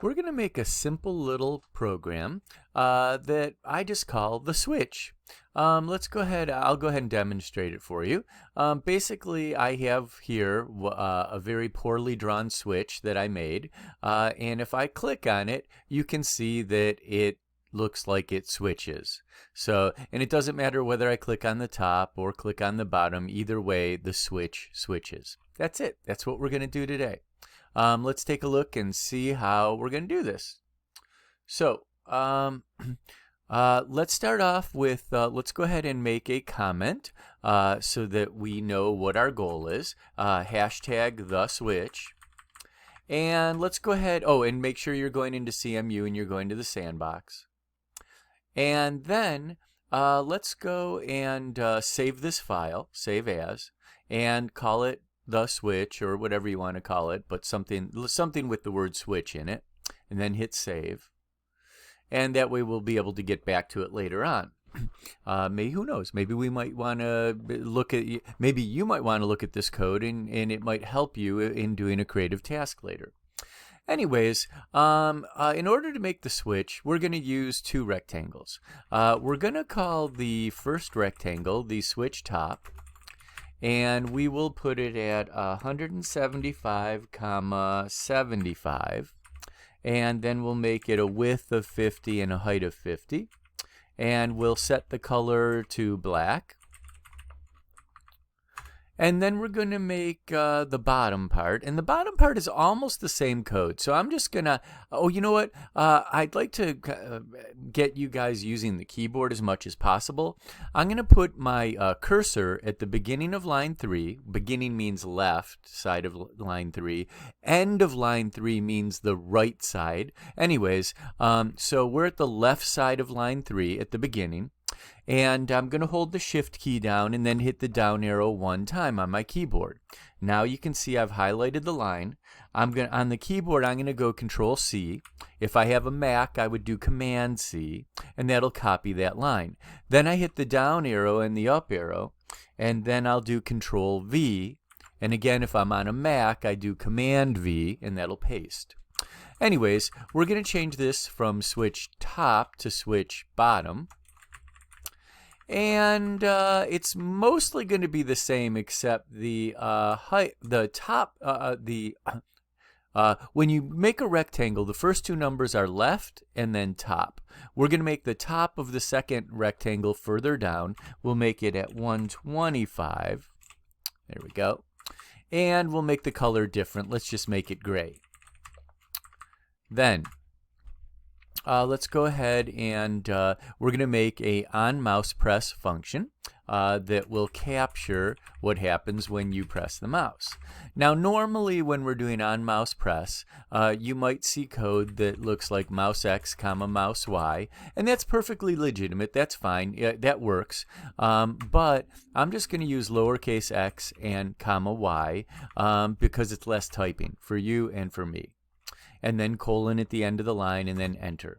we're going to make a simple little program that I just call the switch. Let's go ahead. I'll go ahead and demonstrate it for you. Basically, I have here a very poorly drawn switch that I made. And if I click on it, you can see that it looks like it switches. So, and it doesn't matter whether I click on the top or click on the bottom. Either way, the switch switches. That's it. That's what we're going to do today. Let's take a look and see how we're going to do this. So let's start off with, let's go ahead and make a comment so that we know what our goal is. Hashtag the switch. And let's go ahead, and make sure you're going into CMU and you're going to the sandbox. And then let's go and save this file, save as, and call it the switch or whatever you want to call it, but something with the word switch in it, and then hit save. And that way we'll be able to get back to it later on. Maybe, who knows, maybe we might want to look at, maybe you might want to look at this code and it might help you in doing a creative task later. Anyways, in order to make the switch, we're going to use two rectangles. We're going to call the first rectangle the switch top, and we will put it at 175, 75, and then we'll make it a width of 50 and a height of 50, and we'll set the color to black. And then we're going to make the bottom part. And the bottom part is almost the same code. So I'm just going to, you know what? I'd like to get you guys using the keyboard as much as possible. I'm going to put my cursor at the beginning of line 3. Beginning means left side of line 3. End of line 3 means the right side. Anyways, so we're at the left side of line 3 at the beginning. And I'm going to hold the shift key down and then hit the down arrow one time on my keyboard. Now you can see I've highlighted the line. On the keyboard, I'm going to go Control C. If I have a Mac, I would do Command C, and that'll copy that line. Then I hit the down arrow and the up arrow, and then I'll do Control V. And again, if I'm on a Mac, I do Command V, and that'll paste. Anyways, we're going to change this from switch top to switch bottom. And it's mostly going to be the same, except the height, the top, when you make a rectangle, the first two numbers are left and then top. We're going to make the top of the second rectangle further down. We'll make it at 125. There we go. And we'll make the color different. Let's just make it gray. Then let's go ahead and we're going to make a on mouse press function that will capture what happens when you press the mouse. Now normally when we're doing on mouse press, you might see code that looks like mouse X comma mouse Y, and that's perfectly legitimate. That's fine. That works. But I'm just going to use lowercase x and comma Y because it's less typing for you and for me. And then colon at the end of the line, and then enter.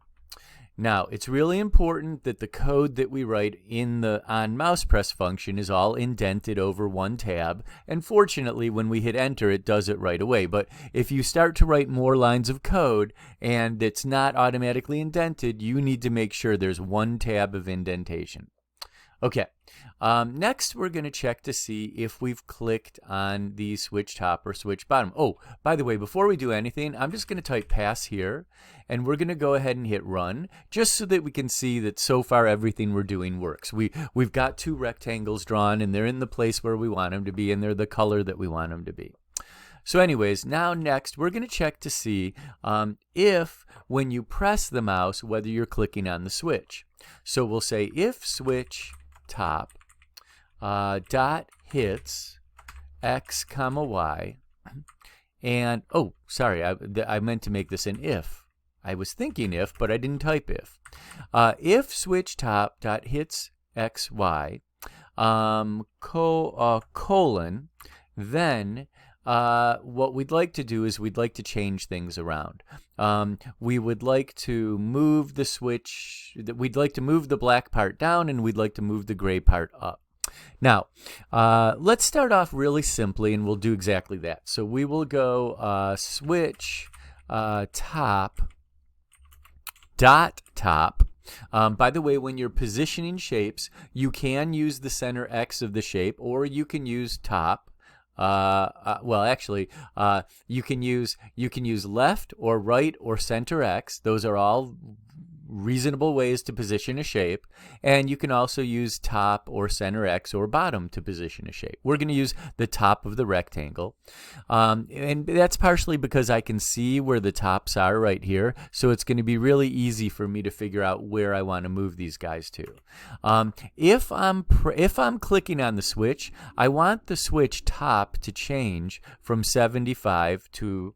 Now, it's really important that the code that we write in the on mouse press function is all indented over one tab. And fortunately, when we hit enter, it does it right away. But if you start to write more lines of code and it's not automatically indented, you need to make sure there's one tab of indentation. Okay, next we're going to check to see if we've clicked on the switch top or switch bottom. Oh, by the way, before we do anything, I'm just going to type pass here, and we're going to go ahead and hit run, just so that we can see that so far everything we're doing works. We've got two rectangles drawn, and they're in the place where we want them to be, and they're the color that we want them to be. So anyways, now next we're going to check to see if when you press the mouse, whether you're clicking on the switch. So we'll say if switch top dot hits x comma y, and oh sorry, I meant to make this an if. I was thinking if, but I didn't type if. If switch top dot hits x y colon, then what we'd like to do is we'd like to change things around. We would like to move the switch, we'd like to move the black part down, and we'd like to move the gray part up. Now, let's start off really simply, and we'll do exactly that. So we will go switch top dot top. By the way, when you're positioning shapes, you can use the center X of the shape, or you can use top. Well, actually, you can use left or right or center X. Those are all reasonable ways to position a shape, and you can also use top or center X or bottom to position a shape. We're going to use the top of the rectangle, and that's partially because I can see where the tops are right here, so it's going to be really easy for me to figure out where I want to move these guys to. If I'm clicking on the switch, I want the switch top to change from 75 to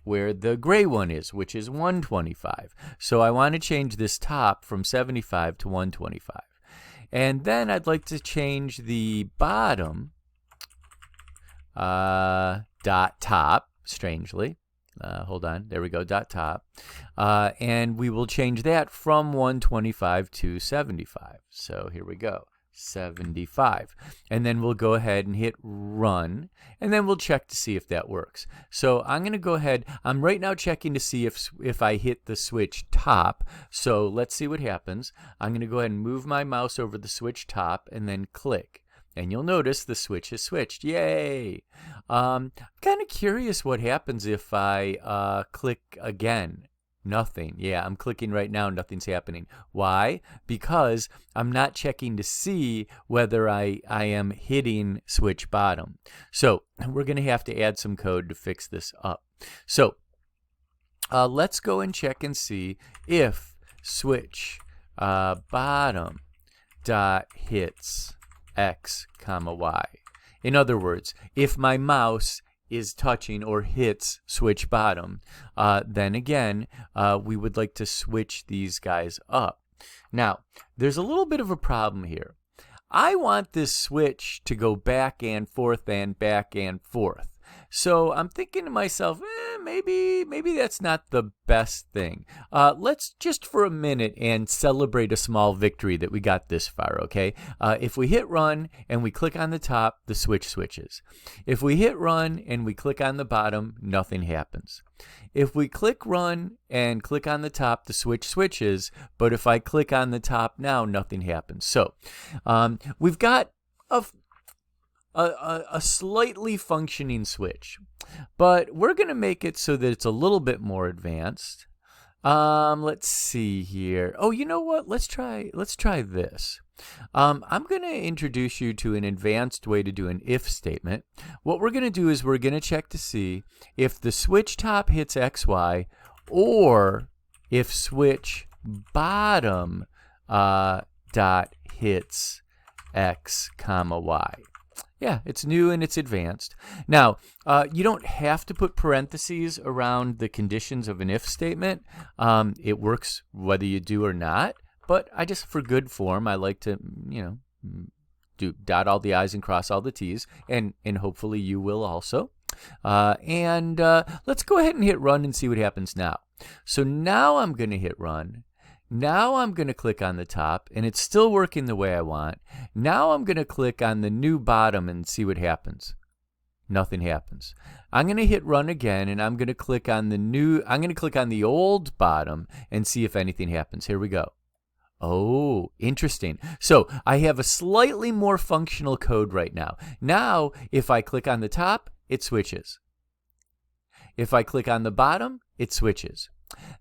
where the gray one is, which is 125. So I want to change this top from 75 to 125. And then I'd like to change the bottom dot top, strangely. Hold on, there we go, dot top. And we will change that from 125 to 75. So here we go. 75, and then we'll go ahead and hit run, and then we'll check to see if that works. So I'm going to go ahead, I'm right now checking to see if I hit the switch top. So let's see what happens. I'm going to go ahead and move my mouse over the switch top and then click, and you'll notice the switch has switched. Yay! I'm kind of curious what happens if I click again. Nothing. Yeah, I'm clicking right now. Nothing's happening. Why? Because I'm not checking to see whether I am hitting switch bottom. So we're going to have to add some code to fix this up. So let's go and check and see if switch bottom dot hits X comma Y. In other words, if my mouse is touching or hits switch bottom, then again, we would like to switch these guys up. Now, there's a little bit of a problem here. I want this switch to go back and forth and back and forth. So I'm thinking to myself, maybe that's not the best thing. Let's just for a minute and celebrate a small victory that we got this far, okay? If we hit run and we click on the top, the switch switches. If we hit run and we click on the bottom, nothing happens. If we click run and click on the top, the switch switches, but if I click on the top now, nothing happens. So we've got a slightly functioning switch, but we're going to make it so that it's a little bit more advanced. Let's see here. Oh, you know what? Let's try this. I'm going to introduce you to an advanced way to do an if statement. What we're going to do is we're going to check to see if the switch top hits XY or if switch bottom dot hits X comma Y. Yeah, it's new and it's advanced. Now, you don't have to put parentheses around the conditions of an if statement. It works whether you do or not, but I just, for good form, I like to, dot all the I's and cross all the T's, and hopefully you will also. Let's go ahead and hit run and see what happens now. So now I'm going to hit run. Now I'm going to click on the top, and it's still working the way I want. Now I'm going to click on the new bottom and see what happens. Nothing happens. I'm going to hit run again, and I'm going to click on the old bottom and see if anything happens. Here we go. Oh, interesting. So I have a slightly more functional code right now. Now, if I click on the top, it switches. If I click on the bottom, it switches.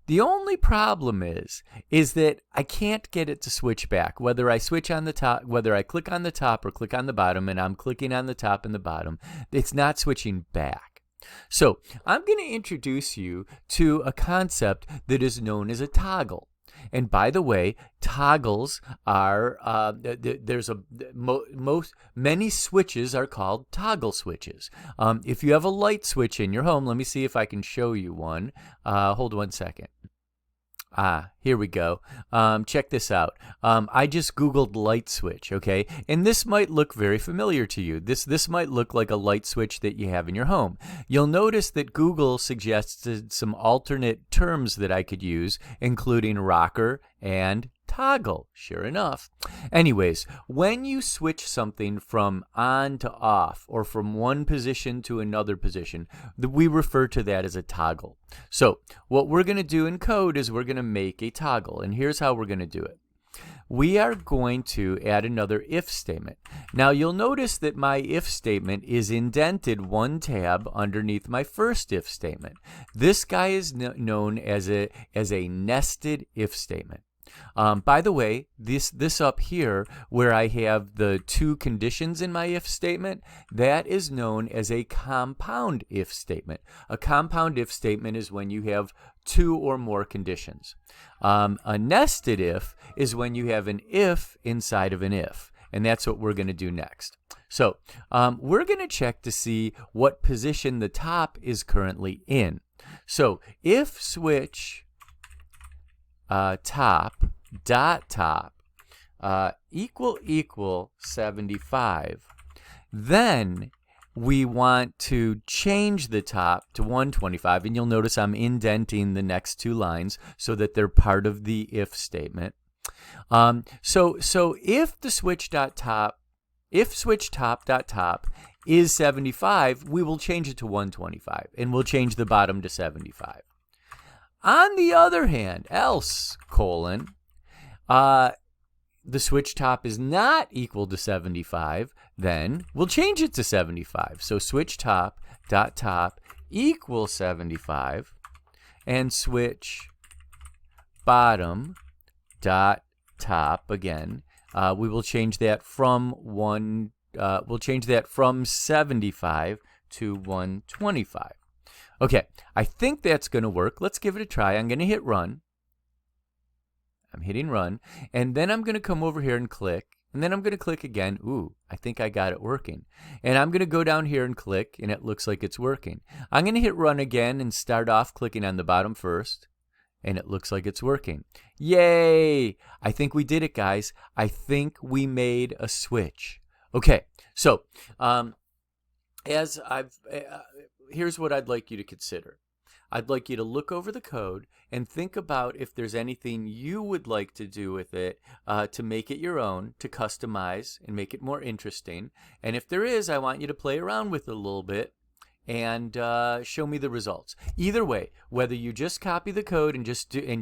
The only problem is that I can't get it to switch back. Whether I switch on the top, whether I click on the top or click on the bottom, and I'm clicking on the top and the bottom, it's not switching back. So I'm going to introduce you to a concept that is known as a toggle. And by the way, toggles are many switches are called toggle switches. If you have a light switch in your home, let me see if I can show you one. Hold 1 second. Here we go. Check this out. I just Googled light switch, okay? And this might look very familiar to you. This might look like a light switch that you have in your home. You'll notice that Google suggested some alternate terms that I could use, including rocker and toggle. Sure enough. Anyways, when you switch something from on to off or from one position to another position, we refer to that as a toggle. So what we're going to do in code is we're going to make a toggle, and here's how we're going to do it. We are going to add another if statement. Now you'll notice that my if statement is indented one tab underneath my first if statement. This guy is known as a nested if statement. By the way, this up here where I have the two conditions in my if statement, that is known as a compound if statement. A compound if statement is when you have two or more conditions. A nested if is when you have an if inside of an if, and that's what we're going to do next. So we're going to check to see what position the top is currently in. So if switch top dot top equal 75, then we want to change the top to 125, and you'll notice I'm indenting the next two lines so that they're part of the if statement. So if the switch top dot top is 75, we will change it to 125, and we'll change the bottom to 75. On the other hand, else colon, the switch top is not equal to 75, then we'll change it to 75. So switch top dot top equals 75, and switch bottom dot top again. We will change that from we'll change that from 75 to 125. Okay, I think that's going to work. Let's give it a try. I'm going to hit run. I'm hitting run, and then I'm going to come over here and click, and then I'm going to click again. Ooh, I think I got it working. And I'm going to go down here and click, and it looks like it's working. I'm going to hit run again and start off clicking on the bottom first, and it looks like it's working. Yay! I think we did it, guys. I think we made a switch. Okay, so here's what I'd like you to consider. I'd like you to look over the code and think about if there's anything you would like to do with it to make it your own, to customize and make it more interesting. And if there is, I want you to play around with it a little bit and show me the results. Either way, whether you just copy the code and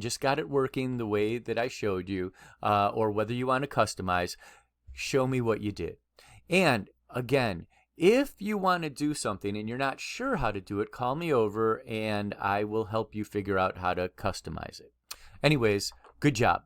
just got it working the way that I showed you, or whether you want to customize, show me what you did. And again, if you want to do something and you're not sure how to do it, call me over and I will help you figure out how to customize it. Anyways, good job.